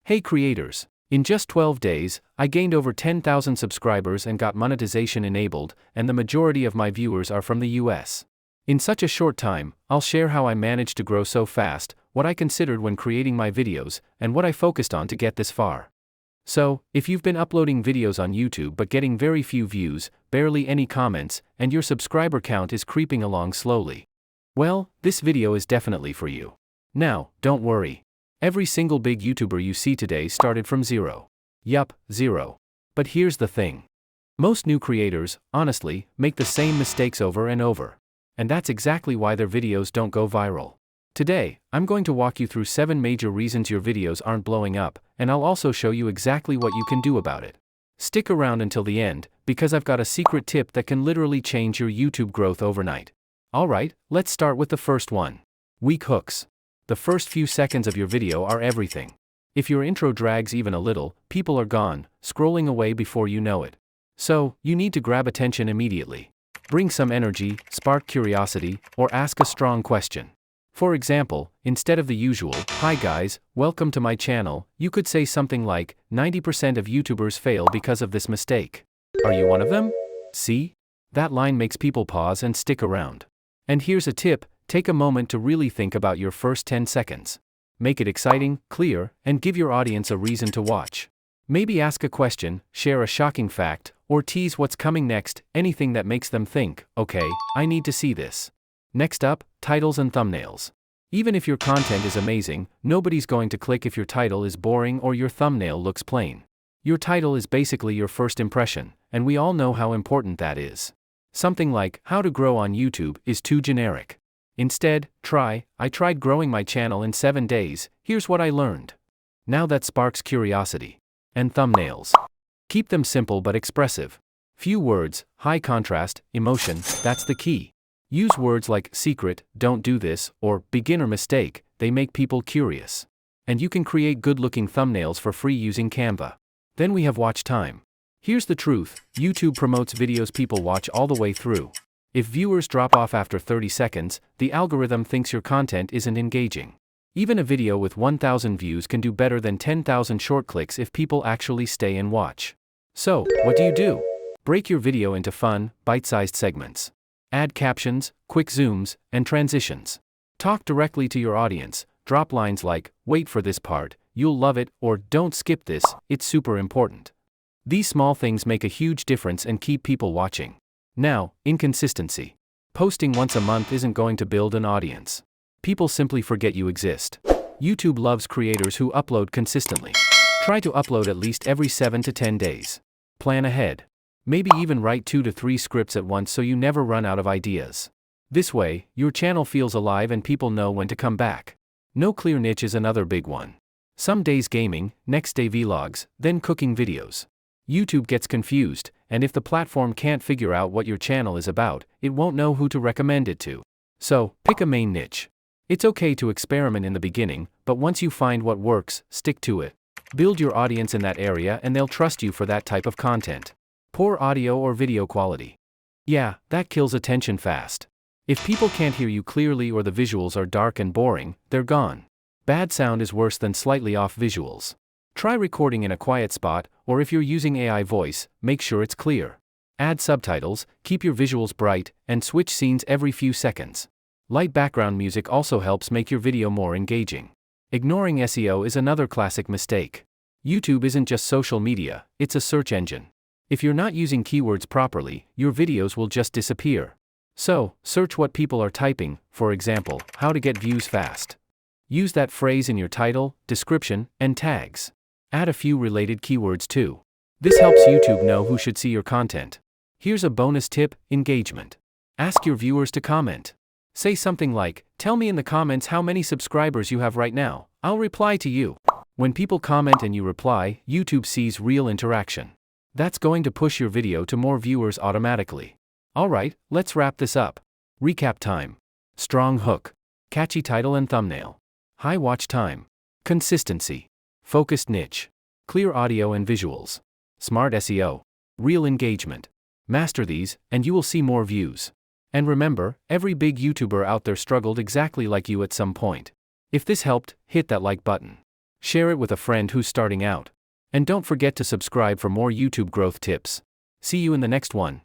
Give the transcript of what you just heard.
Hey creators! In just 12 days, I gained over 10,000 subscribers and got monetization enabled, and the majority of my viewers are from the US. In such a short time, I'll share how I managed to grow so fast, what I considered when creating my videos, and what I focused on to get this far. So, if you've been uploading videos on YouTube but getting very few views, barely any comments, and your subscriber count is creeping along slowly, well, this video is definitely for you. Now, don't worry. Every single big YouTuber you see today started from zero. Yup, zero. But here's the thing. Most new creators, honestly, make the same mistakes over and over. And that's exactly why their videos don't go viral. Today, I'm going to walk you through 7 major reasons your videos aren't blowing up, and I'll also show you exactly what you can do about it. Stick around until the end, because I've got a secret tip that can literally change your YouTube growth overnight. Alright, let's start with the first one. Weak hooks. The first few seconds of your video are everything. If your intro drags even a little, people are gone, scrolling away before you know it. So, you need to grab attention immediately. Bring some energy, spark curiosity, or ask a strong question. For example, instead of the usual, "Hi guys, welcome to my channel," you could say something like, "90% of YouTubers fail because of this mistake. Are you one of them?" See? That line makes people pause and stick around. And here's a tip. Take a moment to really think about your first 10 seconds. Make it exciting, clear, and give your audience a reason to watch. Maybe ask a question, share a shocking fact, or tease what's coming next, anything that makes them think, "Okay, I need to see this." Next up, titles and thumbnails. Even if your content is amazing, nobody's going to click if your title is boring or your thumbnail looks plain. Your title is basically your first impression, and we all know how important that is. Something like, "How to Grow on YouTube," is too generic. Instead, I tried growing my channel in 7 days, here's what I learned. Now that sparks curiosity. And thumbnails. Keep them simple but expressive. Few words, high contrast, emotion, that's the key. Use words like secret, don't do this, or beginner mistake, they make people curious. And you can create good-looking thumbnails for free using Canva. Then we have watch time. Here's the truth, YouTube promotes videos people watch all the way through. If viewers drop off after 30 seconds, the algorithm thinks your content isn't engaging. Even a video with 1,000 views can do better than 10,000 short clicks if people actually stay and watch. So, what do? Break your video into fun, bite-sized segments. Add captions, quick zooms, and transitions. Talk directly to your audience, drop lines like, "Wait for this part, you'll love it," or "Don't skip this, it's super important." These small things make a huge difference and keep people watching. Now, inconsistency. Posting once a month isn't going to build an audience. People simply forget you exist. YouTube loves creators who upload consistently. Try to upload at least every 7 to 10 days. Plan ahead. Maybe even write 2 to 3 scripts at once so you never run out of ideas. This way, your channel feels alive and people know when to come back. No clear niche is another big one. Some days gaming, next day vlogs, then cooking videos. YouTube gets confused, and if the platform can't figure out what your channel is about, it won't know who to recommend it to. So, pick a main niche. It's okay to experiment in the beginning, but once you find what works, stick to it. Build your audience in that area and they'll trust you for that type of content. Poor audio or video quality. Yeah, that kills attention fast. If people can't hear you clearly or the visuals are dark and boring, they're gone. Bad sound is worse than slightly off visuals. Try recording in a quiet spot, or if you're using AI voice, make sure it's clear. Add subtitles, keep your visuals bright, and switch scenes every few seconds. Light background music also helps make your video more engaging. Ignoring SEO is another classic mistake. YouTube isn't just social media, it's a search engine. If you're not using keywords properly, your videos will just disappear. So, search what people are typing, for example, "how to get views fast." Use that phrase in your title, description, and tags. Add a few related keywords too. This helps YouTube know who should see your content. Here's a bonus tip, engagement. Ask your viewers to comment. Say something like, "Tell me in the comments how many subscribers you have right now, I'll reply to you." When people comment and you reply, YouTube sees real interaction. That's going to push your video to more viewers automatically. Alright, let's wrap this up. Recap time. Strong hook. Catchy title and thumbnail. High watch time. Consistency. Focused niche. Clear audio and visuals. Smart SEO. Real engagement. Master these, and you will see more views. And remember, every big YouTuber out there struggled exactly like you at some point. If this helped, hit that like button. Share it with a friend who's starting out. And don't forget to subscribe for more YouTube growth tips. See you in the next one.